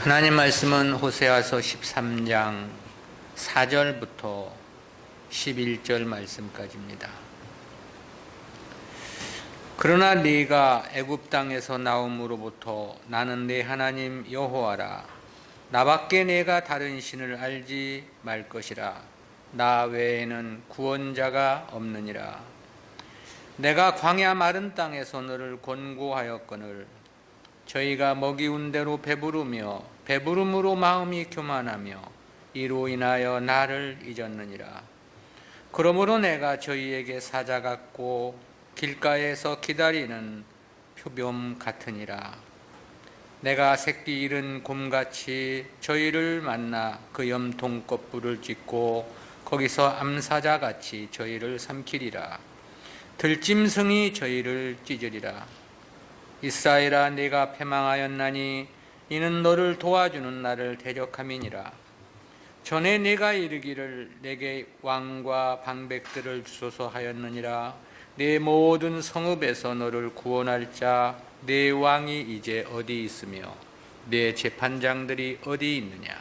하나님 말씀은 호세아서 13장 4절부터 11절 말씀까지입니다. 그러나 네가 애굽 땅에서 나옴으로부터 나는 네 하나님 여호와라. 나밖에 내가 다른 신을 알지 말 것이라. 나 외에는 구원자가 없느니라. 내가 광야 마른 땅에서 너를 권고하였거늘 저희가 먹이운 대로 배부르며 배부름으로 마음이 교만하며 이로 인하여 나를 잊었느니라. 그러므로 내가 저희에게 사자 같고 길가에서 기다리는 표범 같으니라. 내가 새끼 잃은 곰같이 저희를 만나 그 염통 껍불을 찢고 거기서 암사자같이 저희를 삼키리라. 들짐승이 저희를 찢으리라. 이스라엘아, 네가 패망하였나니 이는 너를 도와주는 나를 대적함이니라. 전에 네가 이르기를 내게 왕과 방백들을 주소서 하였느니라. 네 모든 성읍에서 너를 구원할 자 네 왕이 이제 어디 있으며 네 재판장들이 어디 있느냐.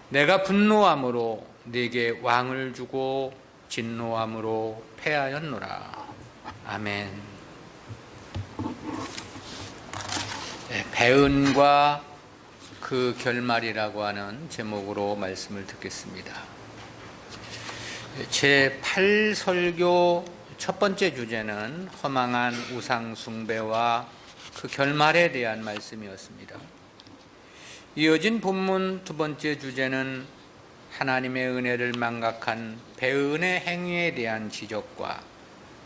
내가 분노함으로 네게 왕을 주고 진노함으로 패하였노라. 아멘. 배은과 그 결말이라고 하는 제목으로 말씀을 듣겠습니다. 제8설교 첫 번째 주제는 허망한 우상 숭배와 그 결말에 대한 말씀이었습니다. 이어진 본문 두 번째 주제는 하나님의 은혜를 망각한 배은의 행위에 대한 지적과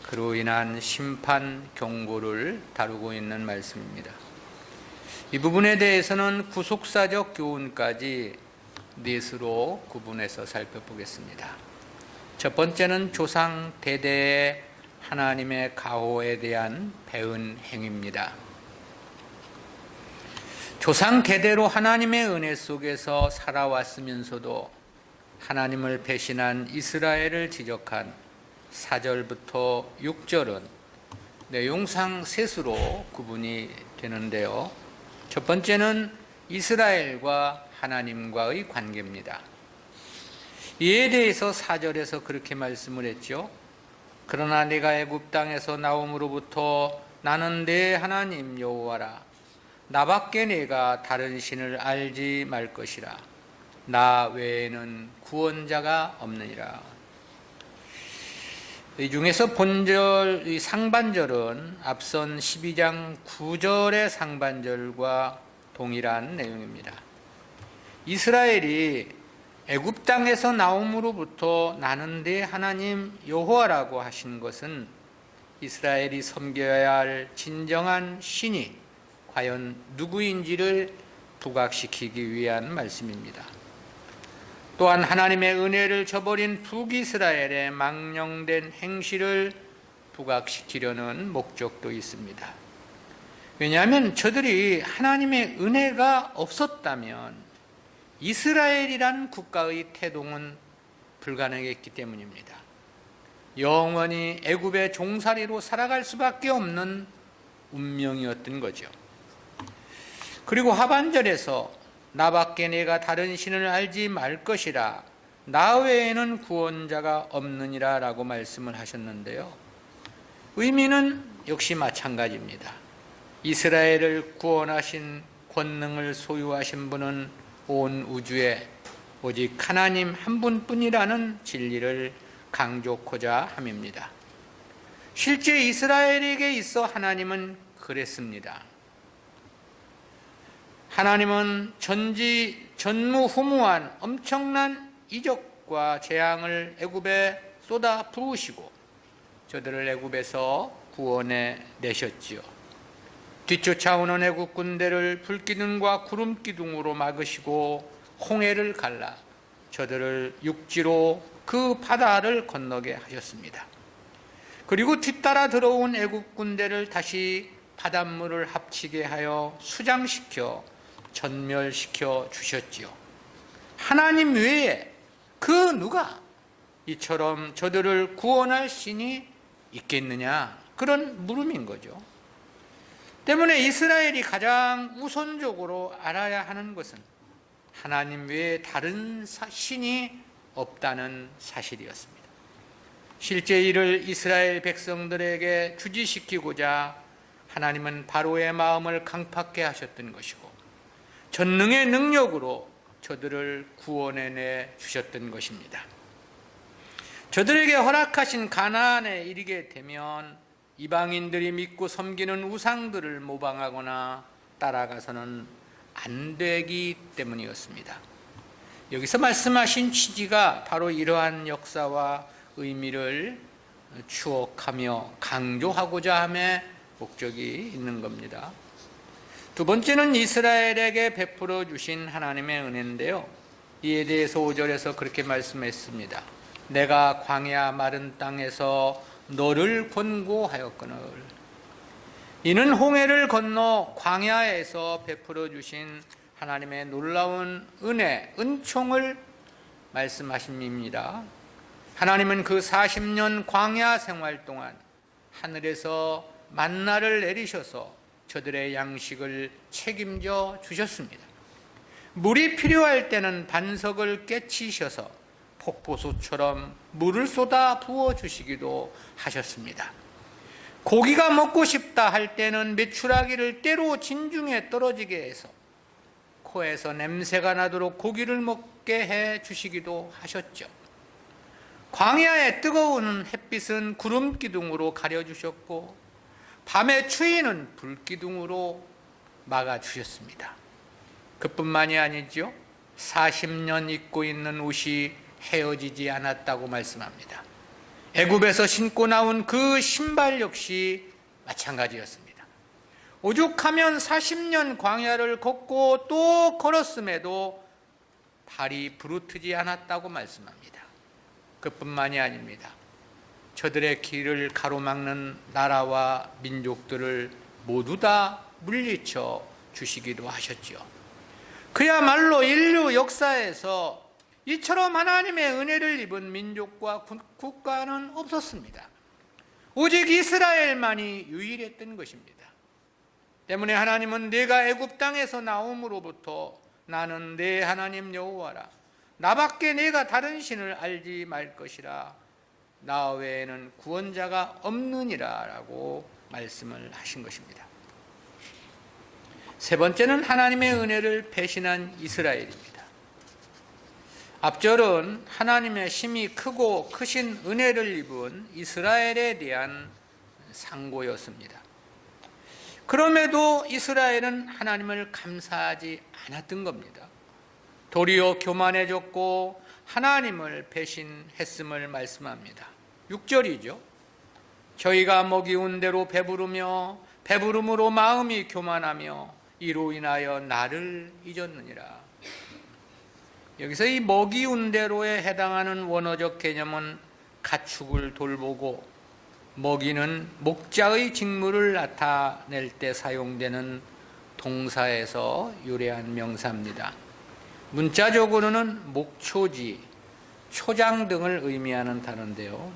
그로 인한 심판 경고를 다루고 있는 말씀입니다. 이 부분에 대해서는 구속사적 교훈까지 넷으로 구분해서 살펴보겠습니다. 첫 번째는 조상 대대의 하나님의 가호에 대한 배은 행위입니다. 조상 대대로 하나님의 은혜 속에서 살아왔으면서도 하나님을 배신한 이스라엘을 지적한 4절부터 6절은 내용상 셋으로 구분이 되는데요. 첫 번째는 이스라엘과 하나님과의 관계입니다. 이에 대해서 4절에서 그렇게 말씀을 했죠. 그러나 네가 애굽 땅에서 나옴으로부터 나는 네 하나님 여호와라. 나밖에 내가 다른 신을 알지 말 것이라. 나 외에는 구원자가 없느니라. 이 중에서 본절, 이 상반절은 앞선 12장 9절의 상반절과 동일한 내용입니다. 이스라엘이 애굽 땅에서 나옴으로부터 나는 네 하나님 여호와라고 하신 것은 이스라엘이 섬겨야 할 진정한 신이 과연 누구인지를 부각시키기 위한 말씀입니다. 또한 하나님의 은혜를 저버린 북이스라엘의 망령된 행실을 부각시키려는 목적도 있습니다. 왜냐하면 저들이 하나님의 은혜가 없었다면 이스라엘이란 국가의 태동은 불가능했기 때문입니다. 영원히 애굽의 종살이로 살아갈 수밖에 없는 운명이었던 거죠. 그리고 하반절에서 나밖에 내가 다른 신을 알지 말 것이라. 나 외에는 구원자가 없느니라 라고 말씀을 하셨는데요. 의미는 역시 마찬가지입니다. 이스라엘을 구원하신 권능을 소유하신 분은 온 우주에 오직 하나님 한 분뿐이라는 진리를 강조하고자 함입니다. 실제 이스라엘에게 있어 하나님은 그랬습니다. 하나님은 전무후무한 엄청난 이적과 재앙을 애굽에 쏟아 부으시고 저들을 애굽에서 구원해 내셨지요. 뒤쫓아오는 애굽 군대를 불기둥과 구름기둥으로 막으시고 홍해를 갈라 저들을 육지로 그 바다를 건너게 하셨습니다. 그리고 뒤따라 들어온 애굽 군대를 다시 바닷물을 합치게 하여 수장시켜 전멸시켜 주셨지요. 하나님 외에 그 누가 이처럼 저들을 구원할 신이 있겠느냐, 그런 물음인 거죠. 때문에 이스라엘이 가장 우선적으로 알아야 하는 것은 하나님 외에 다른 신이 없다는 사실이었습니다. 실제 이를 이스라엘 백성들에게 주지시키고자 하나님은 바로의 마음을 강팍케 하셨던 것이고 전능의 능력으로 저들을 구원해내 주셨던 것입니다. 저들에게 허락하신 가나안에 이르게 되면 이방인들이 믿고 섬기는 우상들을 모방하거나 따라가서는 안 되기 때문이었습니다. 여기서 말씀하신 취지가 바로 이러한 역사와 의미를 추억하며 강조하고자 함의 목적이 있는 겁니다. 두 번째는 이스라엘에게 베풀어 주신 하나님의 은혜인데요. 이에 대해서 5절에서 그렇게 말씀했습니다. 내가 광야 마른 땅에서 너를 권고하였거늘. 이는 홍해를 건너 광야에서 베풀어 주신 하나님의 놀라운 은혜, 은총을 말씀하십니다. 하나님은 그 40년 광야 생활 동안 하늘에서 만나를 내리셔서 저들의 양식을 책임져 주셨습니다. 물이 필요할 때는 반석을 깨치셔서 폭포수처럼 물을 쏟아 부어 주시기도 하셨습니다. 고기가 먹고 싶다 할 때는 메추라기를 때로 진중에 떨어지게 해서 코에서 냄새가 나도록 고기를 먹게 해 주시기도 하셨죠. 광야의 뜨거운 햇빛은 구름 기둥으로 가려주셨고 밤의 추위는 불 기둥으로 막아주셨습니다. 그뿐만이 아니죠. 40년 입고 있는 옷이 헤어지지 않았다고 말씀합니다. 애굽에서 신고 나온 그 신발 역시 마찬가지였습니다. 오죽하면 40년 광야를 걷고 또 걸었음에도 발이 부르트지 않았다고 말씀합니다. 그뿐만이 아닙니다. 저들의 길을 가로막는 나라와 민족들을 모두 다 물리쳐 주시기도 하셨죠. 그야말로 인류 역사에서 이처럼 하나님의 은혜를 입은 민족과 국가는 없었습니다. 오직 이스라엘만이 유일했던 것입니다. 때문에 하나님은 내가 애굽 땅에서 나옴으로부터 나는 내 하나님 여호와라. 나밖에 내가 다른 신을 알지 말 것이라. 나 외에는 구원자가 없느니라 라고 말씀을 하신 것입니다. 세 번째는 하나님의 은혜를 배신한 이스라엘입니다. 앞절은 하나님의 심히 크고 크신 은혜를 입은 이스라엘에 대한 상고였습니다. 그럼에도 이스라엘은 하나님을 감사하지 않았던 겁니다. 도리어 교만해졌고 하나님을 배신했음을 말씀합니다. 6절이죠. 저희가 먹이운 대로 배부르며 배부름으로 마음이 교만하며 이로 인하여 나를 잊었느니라. 여기서 이 먹이운 대로에 해당하는 원어적 개념은 가축을 돌보고 먹이는 목자의 직무를 나타낼 때 사용되는 동사에서 유래한 명사입니다. 문자적으로는 목초지, 초장 등을 의미하는 단어인데요.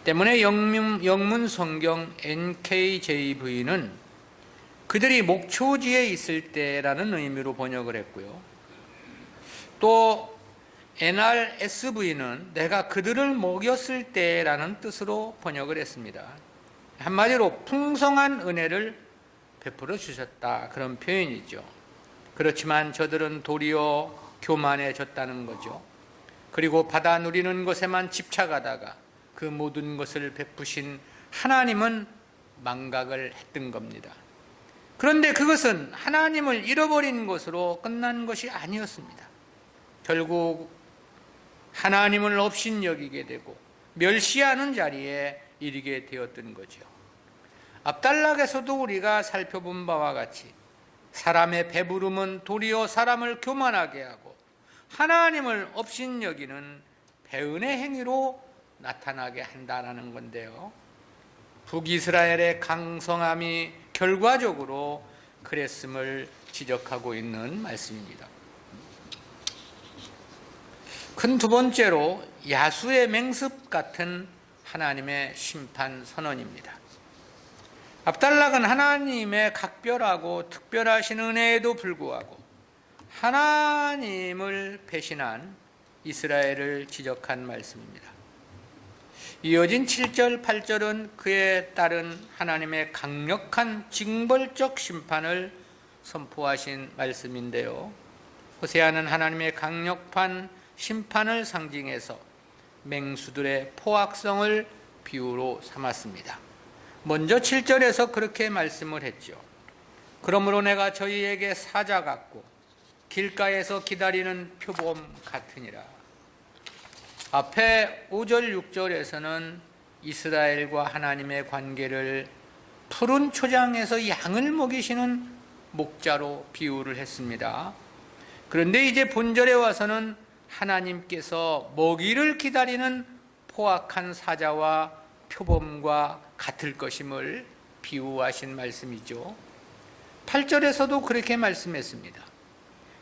때문에 영문 성경 NKJV는 그들이 목초지에 있을 때라는 의미로 번역을 했고요. 또 NRSV는 내가 그들을 먹였을 때라는 뜻으로 번역을 했습니다. 한마디로 풍성한 은혜를 베풀어 주셨다, 그런 표현이죠. 그렇지만 저들은 도리어 교만해졌다는 거죠. 그리고 받아 누리는 것에만 집착하다가 그 모든 것을 베푸신 하나님은 망각을 했던 겁니다. 그런데 그것은 하나님을 잃어버린 것으로 끝난 것이 아니었습니다. 결국 하나님을 업신여기게 되고 멸시하는 자리에 이르게 되었던 거죠. 앞단락에서도 우리가 살펴본 바와 같이 사람의 배부름은 도리어 사람을 교만하게 하고 하나님을 업신여기는 배은의 행위로 나타나게 한다는 건데요. 북이스라엘의 강성함이 결과적으로 그랬음을 지적하고 있는 말씀입니다. 큰 두 번째로 야수의 맹습 같은 하나님의 심판 선언입니다. 앞단락은 하나님의 각별하고 특별하신 은혜에도 불구하고 하나님을 배신한 이스라엘을 지적한 말씀입니다. 이어진 7절, 8절은 그에 따른 하나님의 강력한 징벌적 심판을 선포하신 말씀인데요. 호세아는 하나님의 강력한 심판을 상징해서 맹수들의 포악성을 비유로 삼았습니다. 먼저 7절에서 그렇게 말씀을 했죠. 그러므로 내가 저희에게 사자 같고 길가에서 기다리는 표범 같으니라. 앞에 5절, 6절에서는 이스라엘과 하나님의 관계를 푸른 초장에서 양을 먹이시는 목자로 비유를 했습니다. 그런데 이제 본절에 와서는 하나님께서 먹이를 기다리는 포악한 사자와 표범과 같을 것임을 비유하신 말씀이죠. 8절에서도 그렇게 말씀했습니다.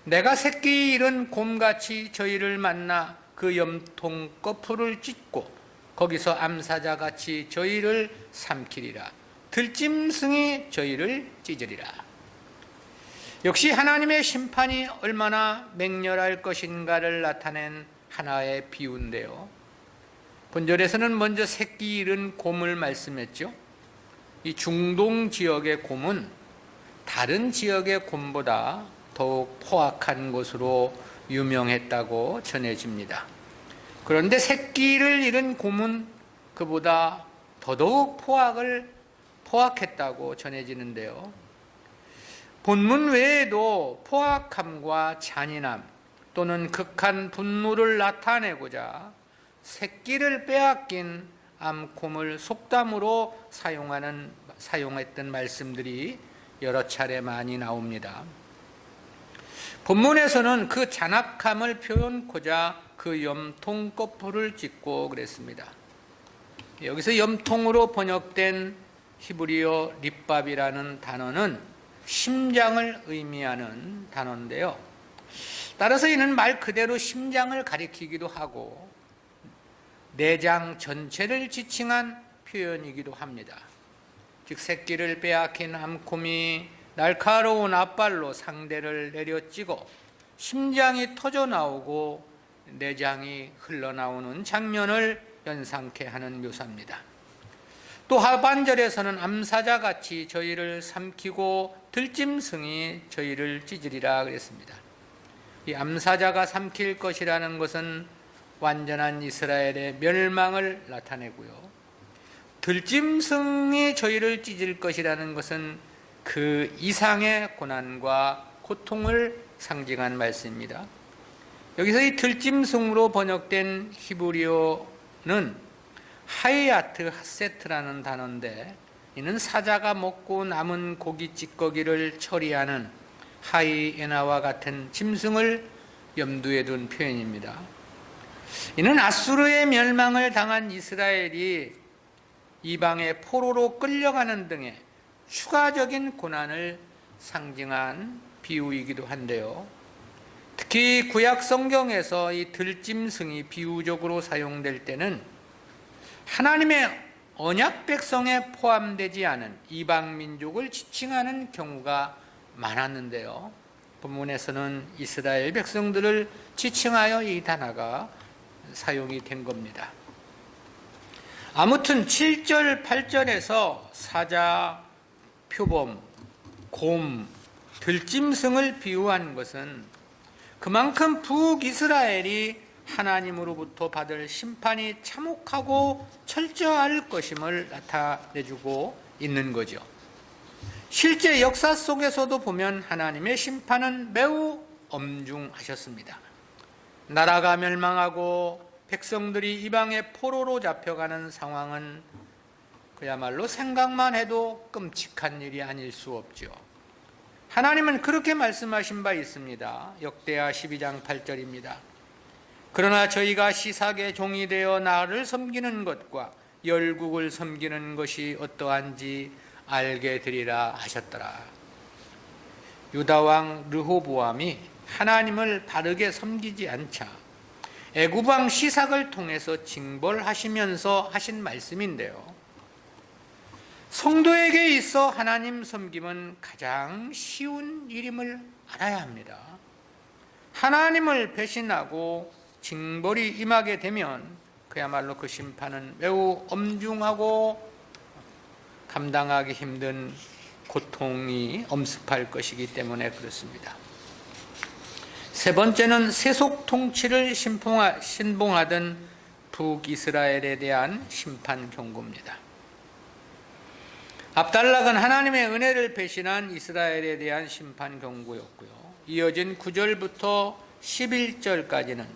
내가 새끼 잃은 곰같이 저희를 만나 그 염통 거풀을 찢고 거기서 암사자같이 저희를 삼키리라. 들짐승이 저희를 찢으리라. 역시 하나님의 심판이 얼마나 맹렬할 것인가를 나타낸 하나의 비유인데요. 본절에서는 먼저 새끼 잃은 곰을 말씀했죠. 이 중동 지역의 곰은 다른 지역의 곰보다 더욱 포악한 것으로 유명했다고 전해집니다. 그런데 새끼를 잃은 곰은 그보다 더더욱 포악했다고 전해지는데요. 본문 외에도 포악함과 잔인함 또는 극한 분노를 나타내고자 새끼를 빼앗긴 암곰을 속담으로 사용했던 말씀들이 여러 차례 많이 나옵니다. 본문에서는 그 잔악함을 표현코자 그 염통 거풀을 찢고 그랬습니다. 여기서 염통으로 번역된 히브리어 립밥이라는 단어는 심장을 의미하는 단어인데요. 따라서 이는 말 그대로 심장을 가리키기도 하고 내장 전체를 지칭한 표현이기도 합니다. 즉 새끼를 빼앗긴 암곰이 날카로운 앞발로 상대를 내려찌고 심장이 터져 나오고 내장이 흘러나오는 장면을 연상케 하는 묘사입니다. 또 하반절에서는 암사자같이 저희를 삼키고 들짐승이 저희를 찢으리라 그랬습니다. 이 암사자가 삼킬 것이라는 것은 완전한 이스라엘의 멸망을 나타내고요. 들짐승이 저희를 찢을 것이라는 것은 그 이상의 고난과 고통을 상징한 말씀입니다. 여기서 이 들짐승으로 번역된 히브리어는 하이아트 하세트라는 단어인데 이는 사자가 먹고 남은 고기 찌꺼기를 처리하는 하이에나와 같은 짐승을 염두에 둔 표현입니다. 이는 아수르의 멸망을 당한 이스라엘이 이방의 포로로 끌려가는 등의 추가적인 고난을 상징한 비유이기도 한데요. 특히 구약 성경에서 이 들짐승이 비유적으로 사용될 때는 하나님의 언약 백성에 포함되지 않은 이방 민족을 지칭하는 경우가 많았는데요. 본문에서는 이스라엘 백성들을 지칭하여 이 단어가 사용이 된 겁니다. 아무튼 7절, 8절에서 사자, 표범, 곰, 들짐승을 비유한 것은 그만큼 북이스라엘이 하나님으로부터 받을 심판이 참혹하고 철저할 것임을 나타내주고 있는 거죠. 실제 역사 속에서도 보면 하나님의 심판은 매우 엄중하셨습니다. 나라가 멸망하고 백성들이 이방의 포로로 잡혀가는 상황은 그야말로 생각만 해도 끔찍한 일이 아닐 수 없죠. 하나님은 그렇게 말씀하신 바 있습니다. 역대하 12장 8절입니다. 그러나 저희가 시삭의 종이 되어 나를 섬기는 것과 열국을 섬기는 것이 어떠한지 알게 되리라 하셨더라. 유다왕 르호보암이 하나님을 바르게 섬기지 않자 애굽왕 시삭을 통해서 징벌하시면서 하신 말씀인데요. 성도에게 있어 하나님 섬김은 가장 쉬운 일임을 알아야 합니다. 하나님을 배신하고 징벌이 임하게 되면 그야말로 그 심판은 매우 엄중하고 감당하기 힘든 고통이 엄습할 것이기 때문에 그렇습니다. 세 번째는 세속 통치를 신봉하던 북이스라엘에 대한 심판 경고입니다. 압달락은 하나님의 은혜를 배신한 이스라엘에 대한 심판 경고였고요. 이어진 9절부터 11절까지는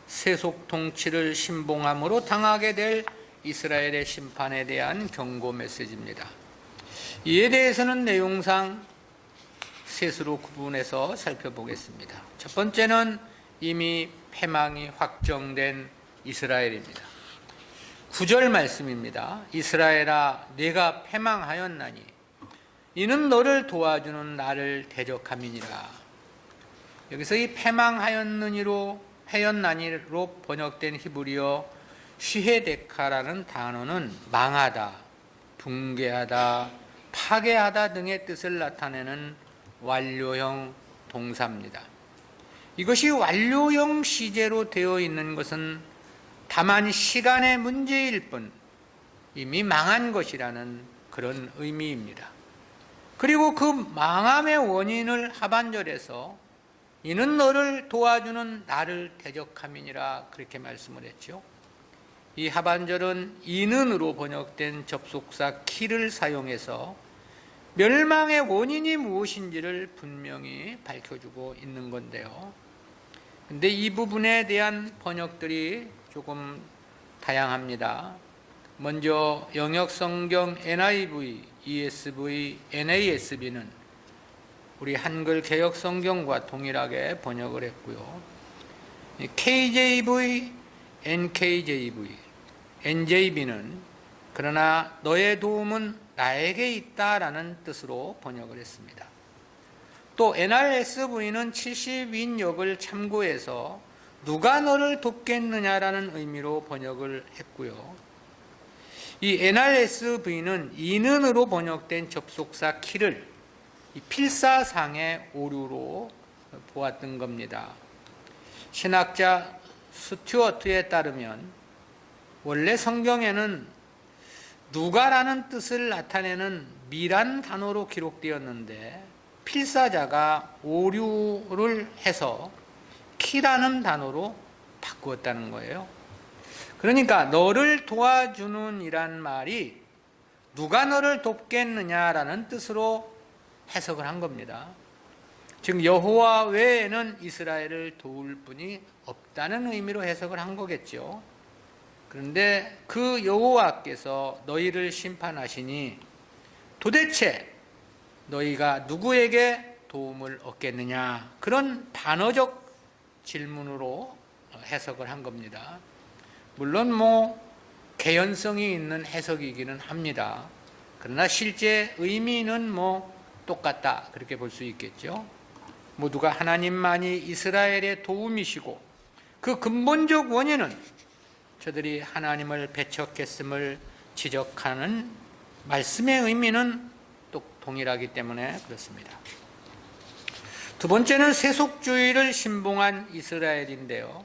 세속 통치를 신봉함으로 당하게 될 이스라엘의 심판에 대한 경고 메시지입니다. 이에 대해서는 내용상 셋으로 구분해서 살펴보겠습니다. 첫 번째는 이미 패망이 확정된 이스라엘입니다. 9절 말씀입니다. 이스라엘아, 내가 패망하였나니 이는 너를 도와주는 나를 대적함이니라. 여기서 이 패망하였느니로 번역된 히브리어 쉬헤데카라는 단어는 망하다, 붕괴하다, 파괴하다 등의 뜻을 나타내는 완료형 동사입니다. 이것이 완료형 시제로 되어 있는 것은 다만 시간의 문제일 뿐 이미 망한 것이라는 그런 의미입니다. 그리고 그 망함의 원인을 하반절에서 이는 너를 도와주는 나를 대적함이니라 그렇게 말씀을 했죠. 이 하반절은 이는으로 번역된 접속사 키를 사용해서 멸망의 원인이 무엇인지를 분명히 밝혀주고 있는 건데요. 근데 이 부분에 대한 번역들이 조금 다양합니다. 먼저 영역성경 NIV, ESV, NASB는 우리 한글 개역성경과 동일하게 번역을 했고요. KJV, NKJV, NJB는 그러나 너의 도움은 나에게 있다라는 뜻으로 번역을 했습니다. 또 NRSV는 70인역을 참고해서 누가 너를 돕겠느냐라는 의미로 번역을 했고요. 이 NRSV는 이는으로 번역된 접속사 키를 이 필사상의 오류로 보았던 겁니다. 신학자 스튜어트에 따르면 원래 성경에는 누가라는 뜻을 나타내는 미란 단어로 기록되었는데 필사자가 오류를 해서 키라는 단어로 바꾸었다는 거예요. 그러니까 너를 도와주는 이란 말이 누가 너를 돕겠느냐라는 뜻으로 해석을 한 겁니다. 즉 여호와 외에는 이스라엘을 도울 분이 없다는 의미로 해석을 한 거겠죠. 그런데 그 여호와께서 너희를 심판하시니 도대체 너희가 누구에게 도움을 얻겠느냐, 그런 단어적 질문으로 해석을 한 겁니다. 물론 개연성이 있는 해석이기는 합니다. 그러나 실제 의미는 똑같다 그렇게 볼 수 있겠죠. 모두가 하나님만이 이스라엘의 도움이시고 그 근본적 원인은 저들이 하나님을 배척했음을 지적하는 말씀의 의미는 또 동일하기 때문에 그렇습니다. 두 번째는 세속주의를 신봉한 이스라엘인데요.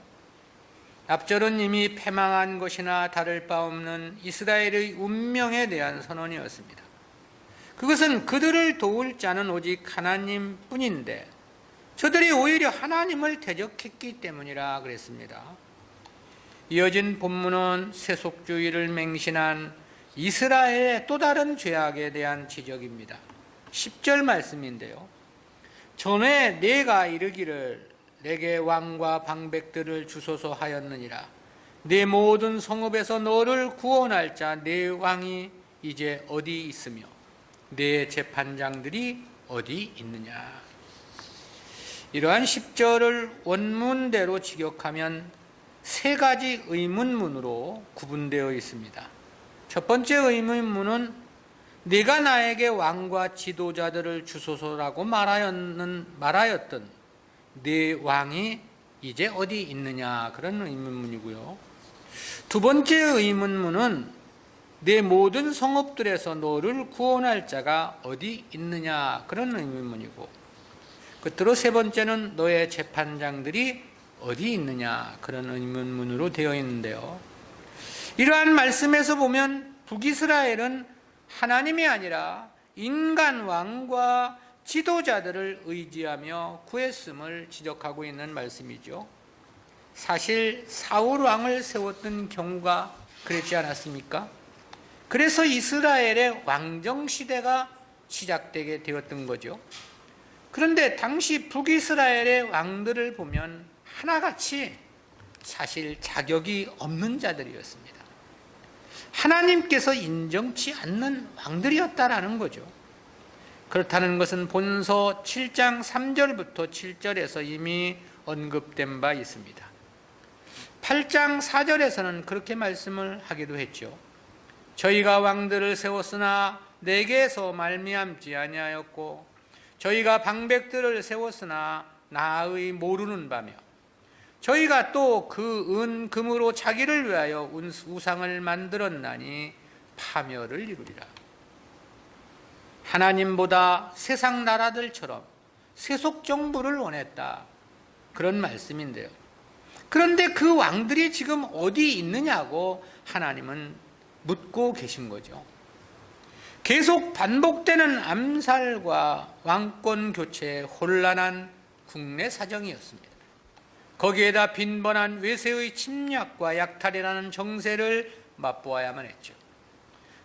앞절은 이미 패망한 것이나 다를 바 없는 이스라엘의 운명에 대한 선언이었습니다. 그것은 그들을 도울 자는 오직 하나님뿐인데 저들이 오히려 하나님을 대적했기 때문이라 그랬습니다. 이어진 본문은 세속주의를 맹신한 이스라엘의 또 다른 죄악에 대한 지적입니다. 10절 말씀인데요. 전에 내가 이르기를 내게 왕과 방백들을 주소서 하였느니라. 내 모든 성읍에서 너를 구원할 자 내 왕이 이제 어디 있으며 내 재판장들이 어디 있느냐. 이러한 10절을 원문대로 직역하면 세 가지 의문문으로 구분되어 있습니다. 첫 번째 의문문은 네가 나에게 왕과 지도자들을 주소서라고 말하였던 네 왕이 이제 어디 있느냐, 그런 의문문이고요. 두 번째 의문문은 내 모든 성읍들에서 너를 구원할 자가 어디 있느냐, 그런 의문문이고, 끝으로 세 번째는 너의 재판장들이 어디 있느냐, 그런 의문문으로 되어 있는데요. 이러한 말씀에서 보면 북이스라엘은 하나님이 아니라 인간 왕과 지도자들을 의지하며 구했음을 지적하고 있는 말씀이죠. 사실 사울 왕을 세웠던 경우가 그랬지 않았습니까? 그래서 이스라엘의 왕정 시대가 시작되게 되었던 거죠. 그런데 당시 북이스라엘의 왕들을 보면 하나같이 사실 자격이 없는 자들이었습니다. 하나님께서 인정치 않는 왕들이었다라는 거죠. 그렇다는 것은 본서 7장 3절부터 7절에서 이미 언급된 바 있습니다. 8장 4절에서는 그렇게 말씀을 하기도 했죠. 저희가 왕들을 세웠으나 내게서 말미암지 아니하였고 저희가 방백들을 세웠으나 나의 모르는 바며 저희가 또 그 은 금으로 자기를 위하여 우상을 만들었나니 파멸을 이루리라. 하나님보다 세상 나라들처럼 세속 정부를 원했다, 그런 말씀인데요. 그런데 그 왕들이 지금 어디 있느냐고 하나님은 묻고 계신 거죠. 계속 반복되는 암살과 왕권 교체의 혼란한 국내 사정이었습니다. 거기에다 빈번한 외세의 침략과 약탈이라는 정세를 맛보아야만 했죠.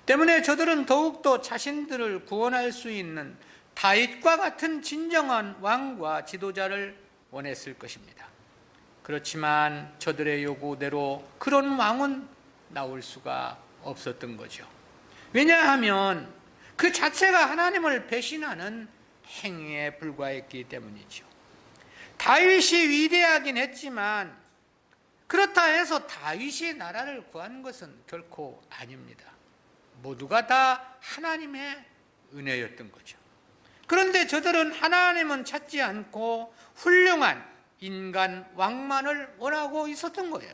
때문에 저들은 더욱더 자신들을 구원할 수 있는 다윗과 같은 진정한 왕과 지도자를 원했을 것입니다. 그렇지만 저들의 요구대로 그런 왕은 나올 수가 없었던 거죠. 왜냐하면 그 자체가 하나님을 배신하는 행위에 불과했기 때문이죠. 다윗이 위대하긴 했지만 그렇다 해서 다윗이 나라를 구한 것은 결코 아닙니다. 모두가 다 하나님의 은혜였던 거죠. 그런데 저들은 하나님은 찾지 않고 훌륭한 인간 왕만을 원하고 있었던 거예요.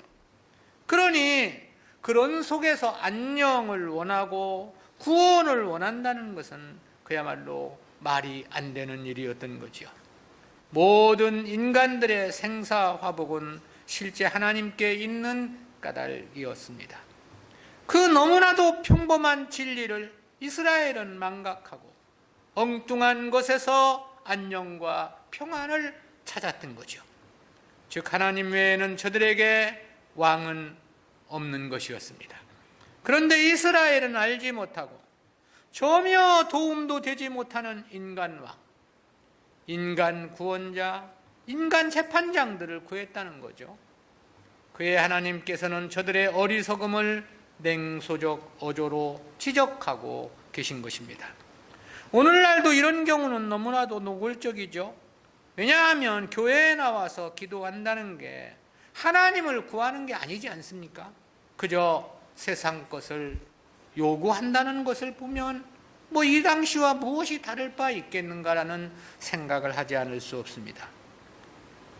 그러니 그런 속에서 안녕을 원하고 구원을 원한다는 것은 그야말로 말이 안 되는 일이었던 거죠. 모든 인간들의 생사화복은 실제 하나님께 있는 까닭이었습니다. 그 너무나도 평범한 진리를 이스라엘은 망각하고 엉뚱한 것에서 안녕과 평안을 찾았던 거죠. 즉 하나님 외에는 저들에게 왕은 없는 것이었습니다. 그런데 이스라엘은 알지 못하고 전혀 도움도 되지 못하는 인간 왕, 인간 구원자, 인간 재판장들을 구했다는 거죠. 그의 하나님께서는 저들의 어리석음을 냉소적 어조로 지적하고 계신 것입니다. 오늘날도 이런 경우는 너무나도 노골적이죠. 왜냐하면 교회에 나와서 기도한다는 게 하나님을 구하는 게 아니지 않습니까? 그저 세상 것을 요구한다는 것을 보면 뭐 이 당시와 무엇이 다를 바 있겠는가라는 생각을 하지 않을 수 없습니다.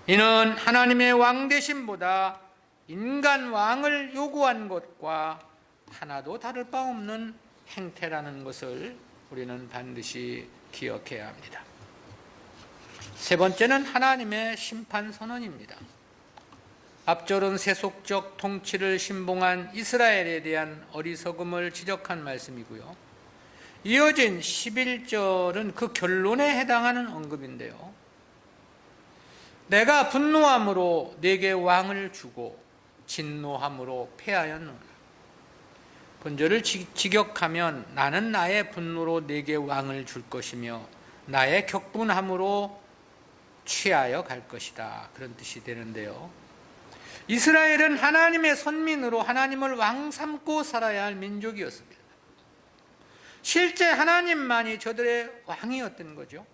이는 하나님의 왕 되심보다 인간 왕을 요구한 것과 하나도 다를 바 없는 행태라는 것을 우리는 반드시 기억해야 합니다. 세 번째는 하나님의 심판 선언입니다. 앞절은 세속적 통치를 신봉한 이스라엘에 대한 어리석음을 지적한 말씀이고요. 이어진 11절은 그 결론에 해당하는 언급인데요. 내가 분노함으로 네게 왕을 주고 진노함으로 패하였노라. 본절을 직역하면 나는 나의 분노로 네게 왕을 줄 것이며 나의 격분함으로 취하여 갈 것이다, 그런 뜻이 되는데요. 이스라엘은 하나님의 선민으로 하나님을 왕 삼고 살아야 할 민족이었습니다. 실제 하나님만이 저들의 왕이었던 거죠.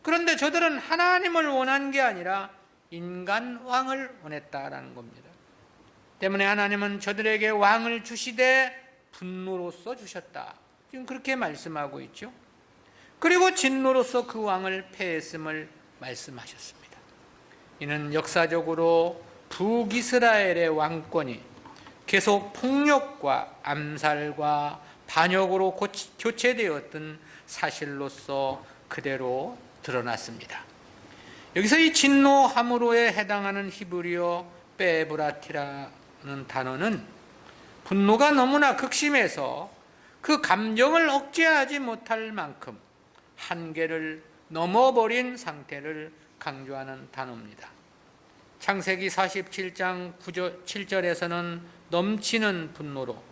그런데 저들은 하나님을 원한 게 아니라 인간 왕을 원했다라는 겁니다. 때문에 하나님은 저들에게 왕을 주시되 분노로써 주셨다, 지금 그렇게 말씀하고 있죠. 그리고 진노로써 그 왕을 패했음을 말씀하셨습니다. 이는 역사적으로 북이스라엘의 왕권이 계속 폭력과 암살과 반역으로 교체되었던 사실로서 그대로 드러났습니다. 여기서 이 진노 하므로에 해당하는 히브리어 베브라티라는 단어는 분노가 너무나 극심해서 그 감정을 억제하지 못할 만큼 한계를 넘어버린 상태를 강조하는 단어입니다. 창세기 47장 7절에서는 넘치는 분노로,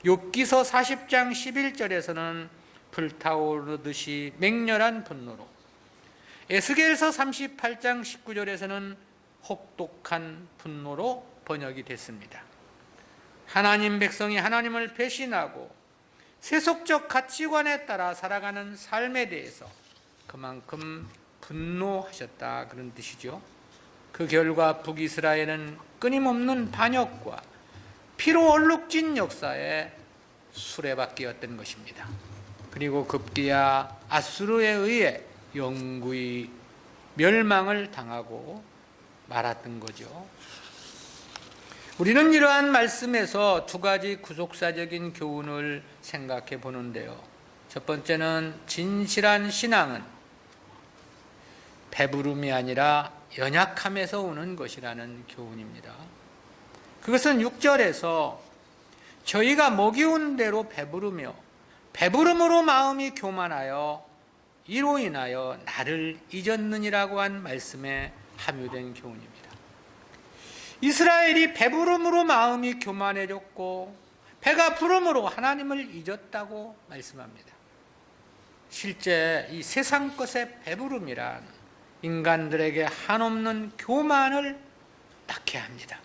욥기서 40장 11절에서는 불타오르듯이 맹렬한 분노로, 에스겔서 38장 19절에서는 혹독한 분노로 번역이 됐습니다. 하나님 백성이 하나님을 배신하고 세속적 가치관에 따라 살아가는 삶에 대해서 그만큼 분노하셨다, 그런 뜻이죠. 그 결과 북이스라엘은 끊임없는 반역과 피로 얼룩진 역사에 수레바퀴였던 것입니다. 그리고 급기야 아수르에 의해 영구히 멸망을 당하고 말았던 거죠. 우리는 이러한 말씀에서 두 가지 구속사적인 교훈을 생각해 보는데요. 첫 번째는 진실한 신앙은 배부름이 아니라 연약함에서 오는 것이라는 교훈입니다. 그것은 6절에서 저희가 먹이운 대로 배부르며 배부름으로 마음이 교만하여 이로 인하여 나를 잊었느니라고 한 말씀에 함유된 교훈입니다. 이스라엘이 배부름으로 마음이 교만해졌고 배가 부름으로 하나님을 잊었다고 말씀합니다. 실제 이 세상 것의 배부름이란 인간들에게 한없는 교만을 낳게 합니다.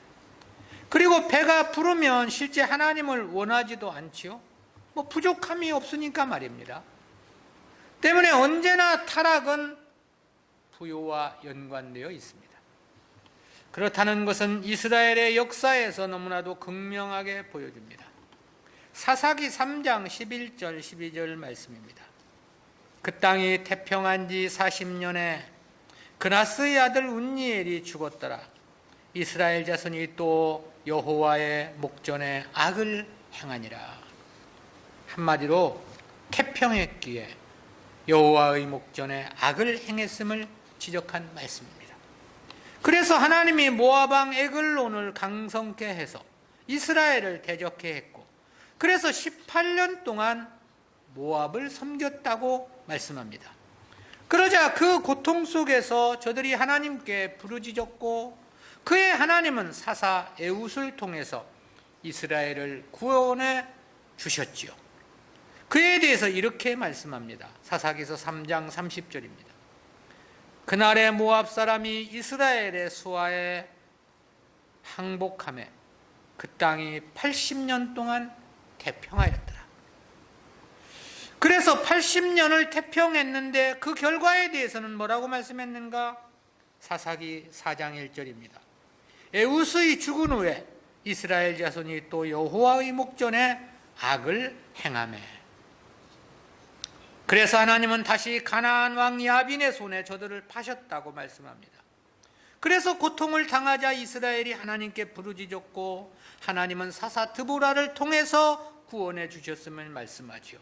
그리고 배가 부르면 실제 하나님을 원하지도 않지요. 부족함이 없으니까 말입니다. 때문에 언제나 타락은 부요와 연관되어 있습니다. 그렇다는 것은 이스라엘의 역사에서 너무나도 극명하게 보여줍니다. 사사기 3장 11절 12절 말씀입니다. 그 땅이 태평한 지 40년에 그나스의 아들 운니엘이 죽었더라. 이스라엘 자손이 또 여호와의 목전에 악을 행하니라. 한마디로 태평했기에 여호와의 목전에 악을 행했음을 지적한 말씀입니다. 그래서 하나님이 모압 왕 에글론을 강성케 해서 이스라엘을 대적케 했고, 그래서 18년 동안 모압을 섬겼다고 말씀합니다. 그러자 그 고통 속에서 저들이 하나님께 부르짖었고, 그의 하나님은 사사 에웃을 통해서 이스라엘을 구원해 주셨지요. 그에 대해서 이렇게 말씀합니다. 사사기서 3장 30절입니다. 그날의 모압 사람이 이스라엘의 수하에 항복하매 그 땅이 80년 동안 태평하였더라. 그래서 80년을 태평했는데 그 결과에 대해서는 뭐라고 말씀했는가? 사사기 4장 1절입니다. 에웃의 죽은 후에 이스라엘 자손이 또 여호와의 목전에 악을 행하매, 그래서 하나님은 다시 가나안 왕 야빈의 손에 저들을 파셨다고 말씀합니다. 그래서 고통을 당하자 이스라엘이 하나님께 부르짖었고, 하나님은 사사 드보라를 통해서 구원해 주셨음을 말씀하지요.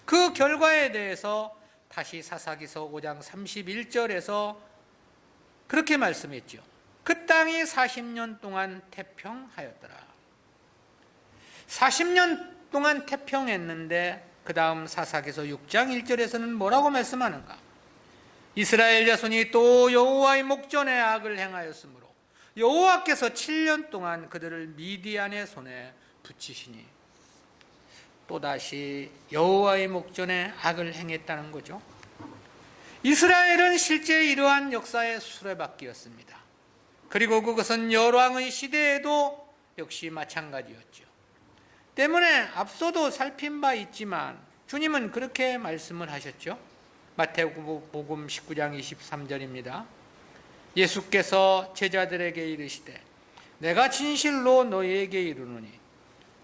그 결과에 대해서 다시 사사기서 5장 31절에서 그렇게 말씀했죠. 그 땅이 40년 동안 태평하였더라. 40년 동안 태평했는데 그 다음 사사기서 6장 1절에서는 뭐라고 말씀하는가? 이스라엘 자손이 또 여호와의 목전에 악을 행하였으므로 여호와께서 7년 동안 그들을 미디안의 손에 붙이시니, 또다시 여호와의 목전에 악을 행했다는 거죠. 이스라엘은 실제 이러한 역사의 수레바퀴였습니다. 그리고 그것은 열왕의 시대에도 역시 마찬가지였죠. 때문에 앞서도 살핀 바 있지만 주님은 그렇게 말씀을 하셨죠. 마태복음 19장 23절입니다. 예수께서 제자들에게 이르시되 내가 진실로 너희에게 이르노니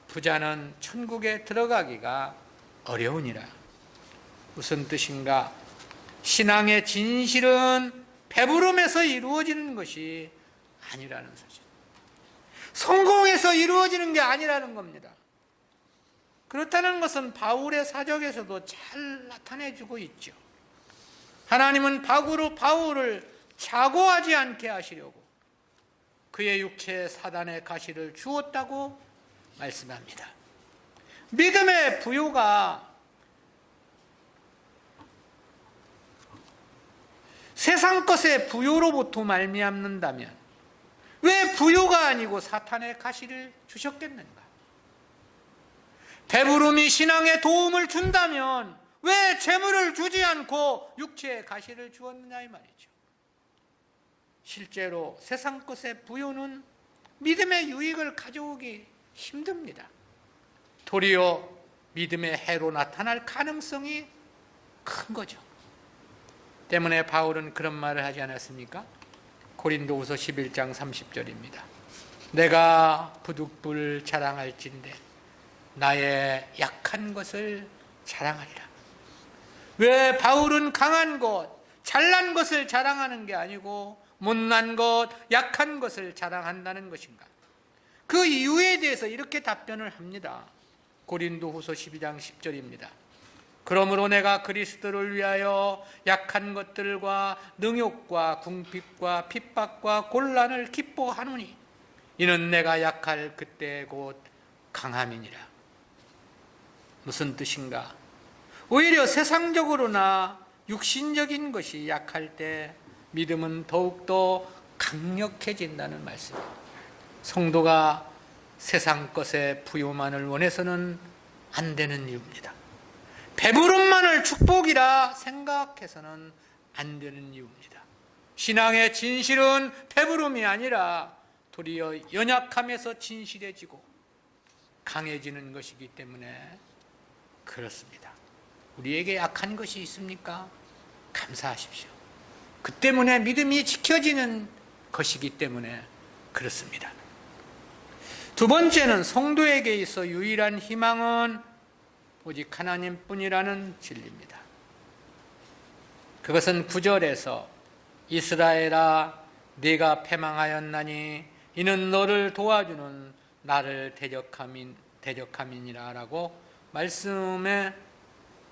부자는 천국에 들어가기가 어려우니라. 무슨 뜻인가? 신앙의 진실은 배부름에서 이루어지는 것이 아니라는 사실, 성공해서 이루어지는 게 아니라는 겁니다. 그렇다는 것은 바울의 사적에서도 잘 나타내주고 있죠. 하나님은 바울을 착오하지 않게 하시려고 그의 육체에 사단의 가시를 주었다고 말씀합니다. 믿음의 부요가 세상 것의 부요로부터 말미암는다면 왜 부요가 아니고 사탄의 가시를 주셨겠는가? 배부름이 신앙에 도움을 준다면 왜 재물을 주지 않고 육체의 가시를 주었느냐 이 말이죠. 실제로 세상 것의 부요는 믿음의 유익을 가져오기 힘듭니다. 도리어 믿음의 해로 나타날 가능성이 큰 거죠. 때문에 바울은 그런 말을 하지 않았습니까? 고린도후서 11장 30절입니다. 내가 부득불 자랑할진대 나의 약한 것을 자랑하리라. 왜 바울은 강한 것, 잘난 것을 자랑하는 게 아니고 못난 것, 약한 것을 자랑한다는 것인가? 그 이유에 대해서 이렇게 답변을 합니다. 고린도후서 12장 10절입니다. 그러므로 내가 그리스도를 위하여 약한 것들과 능욕과 궁핍과 핍박과 곤란을 기뻐하노니 이는 내가 약할 그때 곧 강함이니라. 무슨 뜻인가? 오히려 세상적으로나 육신적인 것이 약할 때 믿음은 더욱더 강력해진다는 말씀입니다. 성도가 세상 것의 부요만을 원해서는 안 되는 이유입니다. 배부름만을 축복이라 생각해서는 안 되는 이유입니다. 신앙의 진실은 배부름이 아니라 도리어 연약함에서 진실해지고 강해지는 것이기 때문에 그렇습니다. 우리에게 약한 것이 있습니까? 감사하십시오. 그 때문에 믿음이 지켜지는 것이기 때문에 그렇습니다. 두 번째는 성도에게 있어 유일한 희망은 오직 하나님뿐이라는 진리입니다. 그것은 9절에서 이스라엘아 네가 패망하였나니 이는 너를 도와주는 나를 대적함이니라 라고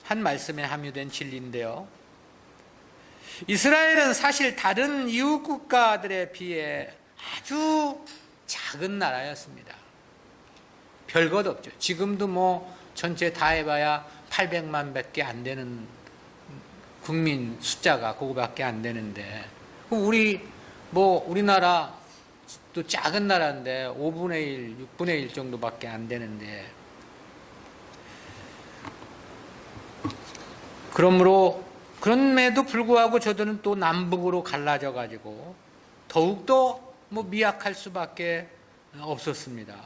한 말씀에 함유된 진리인데요. 이스라엘은 사실 다른 이웃 국가들에 비해 아주 작은 나라였습니다. 별것 없죠. 지금도 전체 다 해봐야 800만 밖에 안 되는 국민 숫자가 그거밖에 안 되는데 우리나라 또 작은 나라인데 5분의 1, 6분의 1 정도밖에 안 되는데 그럼에도 불구하고 저들은 또 남북으로 갈라져 가지고 더욱더 미약할 수밖에 없었습니다.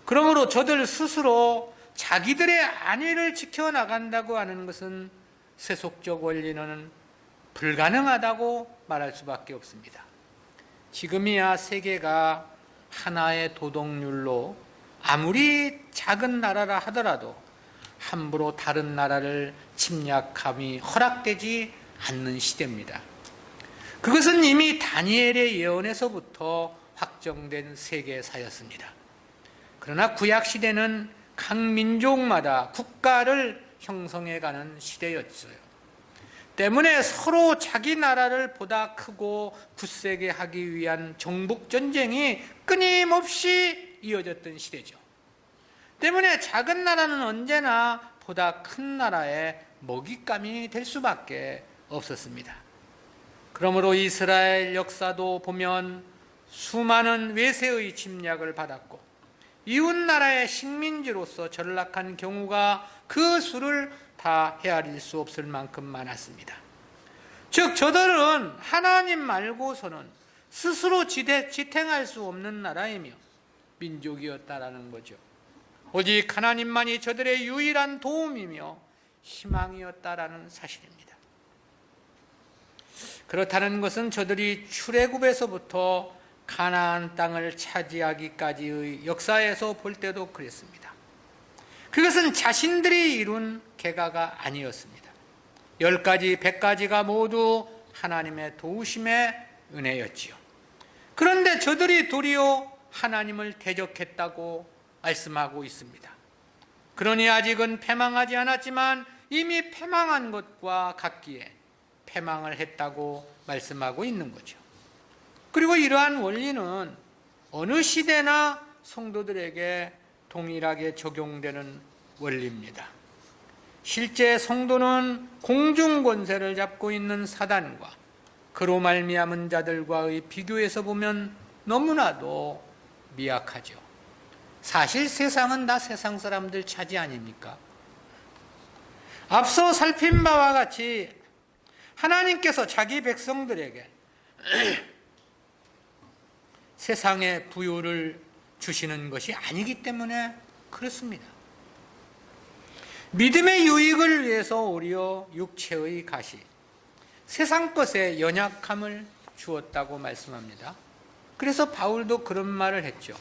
그러므로 저들 스스로 자기들의 안위를 지켜나간다고 하는 것은 세속적 원리는 불가능하다고 말할 수밖에 없습니다. 지금이야 세계가 하나의 도덕률로 아무리 작은 나라라 하더라도 함부로 다른 나라를 침략함이 허락되지 않는 시대입니다. 그것은 이미 다니엘의 예언에서부터 확정된 세계사였습니다. 그러나 구약시대는 각 민족마다 국가를 형성해가는 시대였어요. 때문에 서로 자기 나라를 보다 크고 굳세게 하기 위한 정복전쟁이 끊임없이 이어졌던 시대죠. 때문에 작은 나라는 언제나 보다 큰 나라의 먹잇감이 될 수밖에 없었습니다. 그러므로 이스라엘 역사도 보면 수많은 외세의 침략을 받았고 이웃나라의 식민지로서 전락한 경우가 그 수를 다 헤아릴 수 없을 만큼 많았습니다. 즉 저들은 하나님 말고서는 스스로 지탱할 수 없는 나라이며 민족이었다라는 거죠. 오직 하나님만이 저들의 유일한 도움이며 희망이었다라는 사실입니다. 그렇다는 것은 저들이 출애굽에서부터 가나안 땅을 차지하기까지의 역사에서 볼 때도 그랬습니다. 그것은 자신들이 이룬 계가가 아니었습니다. 10가지, 100가지가 모두 하나님의 도우심의 은혜였지요. 그런데 저들이 도리어 하나님을 대적했다고 말씀하고 있습니다. 그러니 아직은 패망하지 않았지만 이미 패망한 것과 같기에 패망을 했다고 말씀하고 있는 거죠. 그리고 이러한 원리는 어느 시대나 성도들에게 동일하게 적용되는 원리입니다. 실제 성도는 공중 권세를 잡고 있는 사단과 그로 말미암은 자들과의 비교해서 보면 너무나도 미약하죠. 사실 세상은 다 세상 사람들 차지 아닙니까? 앞서 살핀 바와 같이 하나님께서 자기 백성들에게 세상의 부유를 주시는 것이 아니기 때문에 그렇습니다. 믿음의 유익을 위해서 오히려 육체의 가시, 세상 것에 연약함을 주었다고 말씀합니다. 그래서 바울도 그런 말을 했죠.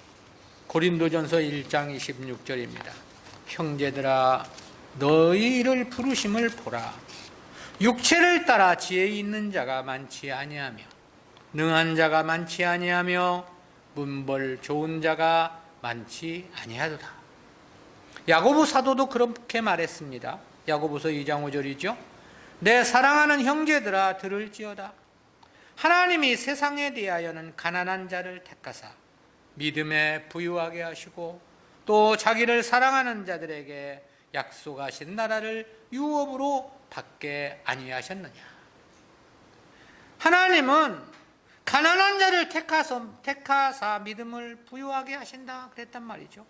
고린도전서 1장 26절입니다. 형제들아 너희를 부르심을 보라. 육체를 따라 지혜 있는 자가 많지 아니하며 능한 자가 많지 아니하며 문벌 좋은 자가 많지 아니하도다. 야고보 사도도 그렇게 말했습니다. 야고보서 2장 5절이죠. 내 사랑하는 형제들아 들을지어다. 하나님이 세상에 대하여는 가난한 자를 택하사 믿음에 부유하게 하시고 또 자기를 사랑하는 자들에게 약속하신 나라를 유업으로 받게 아니하셨느냐. 하나님은 가난한 자를 택하사 믿음을 부유하게 하신다 그랬단 말이죠.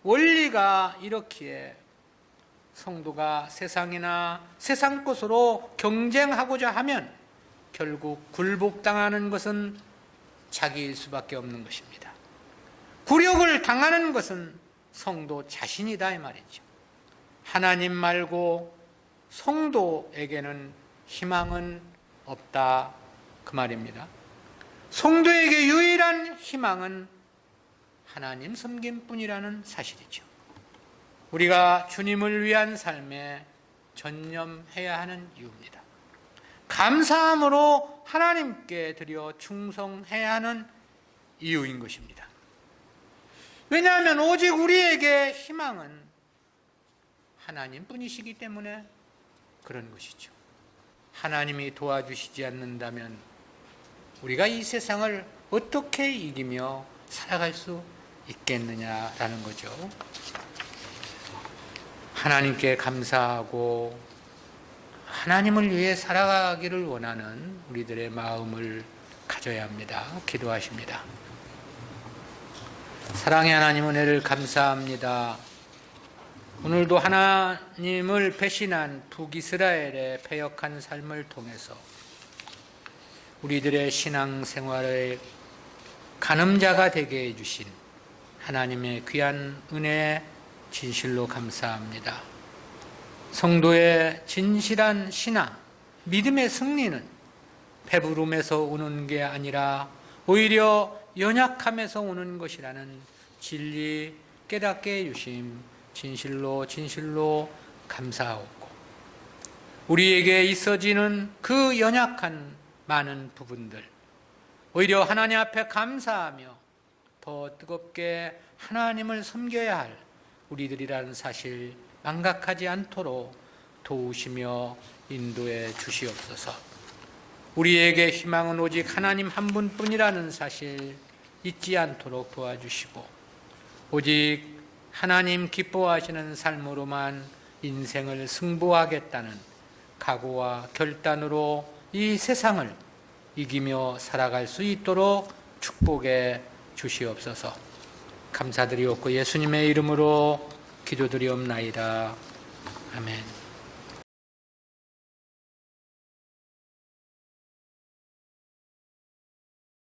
원리가 이렇기에 성도가 세상이나 세상 것으로 경쟁하고자 하면 결국 굴복당하는 것은 자기일 수밖에 없는 것입니다. 굴욕을 당하는 것은 성도 자신이다 이 말이죠. 하나님 말고 성도에게는 희망은 없다 그 말입니다. 성도에게 유일한 희망은 하나님 섬김뿐이라는 사실이죠. 우리가 주님을 위한 삶에 전념해야 하는 이유입니다. 감사함으로 하나님께 드려 충성해야 하는 이유인 것입니다. 왜냐하면 오직 우리에게 희망은 하나님뿐이시기 때문에 그런 것이죠. 하나님이 도와주시지 않는다면 우리가 이 세상을 어떻게 이기며 살아갈 수 있겠느냐라는 거죠. 하나님께 감사하고 하나님을 위해 살아가기를 원하는 우리들의 마음을 가져야 합니다. 기도하십니다. 사랑의 하나님 은혜를 감사합니다. 오늘도 하나님을 배신한 북이스라엘의 패역한 삶을 통해서 우리들의 신앙생활의 가늠자가 되게 해주신 하나님의 귀한 은혜에 진실로 감사합니다. 성도의 진실한 신앙, 믿음의 승리는 배부름에서 오는 게 아니라 오히려 연약함에서 오는 것이라는 진리 깨닫게 해주심 진실로 감사하옵고 우리에게 있어지는 그 연약한 많은 부분들 오히려 하나님 앞에 감사하며 더 뜨겁게 하나님을 섬겨야 할 우리들이라는 사실 망각하지 않도록 도우시며 인도해 주시옵소서. 우리에게 희망은 오직 하나님 한 분뿐이라는 사실 잊지 않도록 도와주시고 오직 하나님 기뻐하시는 삶으로만 인생을 승부하겠다는 각오와 결단으로 이 세상을 이기며 살아갈 수 있도록 축복해 주시옵소서. 감사드리옵고 예수님의 이름으로 기도드리옵나이다. 아멘.